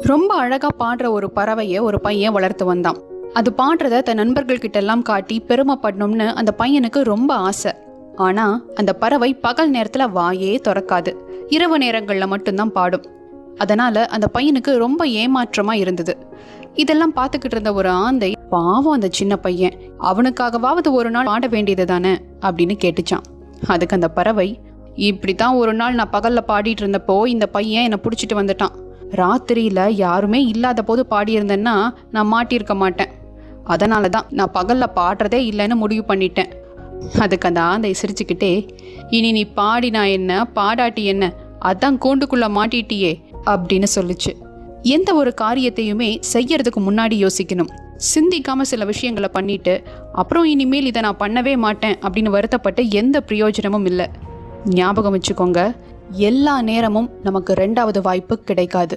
ரொம்ப அழகா பாடுற ஒரு பறவையை ஒரு பையன் வளர்த்து வந்தான். அது பாடுறத தன் நண்பர்கள் கிட்ட எல்லாம் காட்டி பெருமைப்படணும்னு அந்த பையனுக்கு ரொம்ப ஆசை. ஆனா அந்த பறவை பகல் நேரத்துல வாயே திறக்காது, இரவு நேரங்கள்ல மட்டும்தான் பாடும். அதனால அந்த பையனுக்கு ரொம்ப ஏமாற்றமா இருந்தது. இதெல்லாம் பார்த்துக்கிட்டு இருந்த ஒரு ஆந்தை, பாவம் அந்த சின்ன பையன், அவனுக்காகவாவது ஒரு நாள் பாட வேண்டியது தானே அப்படின்னு கேட்டுச்சான். அதுக்கு அந்த பறவை, இப்படித்தான் ஒரு நாள் நான் பகல்ல பாடிட்டு இருந்தப்போ இந்த பையன் என்னை பிடிச்சிட்டு வந்துட்டான். ராத்திரியில யாருமே இல்லாத போது பாடியிருந்தேன்னா நான் மாட்டியிருக்க மாட்டேன். அதனால தான் நான் பகல்ல பாடுறதே இல்லைன்னு முடிவு பண்ணிட்டேன். அதுக்கு அந்த ஆந்தை சிரிச்சுக்கிட்டே, இனி நீ பாடினா என்ன பாடாட்டி என்ன, அதான் கூண்டுக்குள்ள மாட்டிட்டியே அப்படின்னு சொல்லுச்சு. எந்த ஒரு காரியத்தையுமே செய்யறதுக்கு முன்னாடி யோசிக்கணும். சிந்திக்காம சில விஷயங்களை பண்ணிட்டு அப்புறம் இனிமேல் இதை நான் பண்ணவே மாட்டேன் அப்படின்னு வருத்தப்பட்டு எந்த பிரயோஜனமும் இல்லை. ஞாபகம் வச்சுக்கோங்க, எல்லா நேரமும் நமக்கு 2வது வாய்ப்பு கிடைக்காது.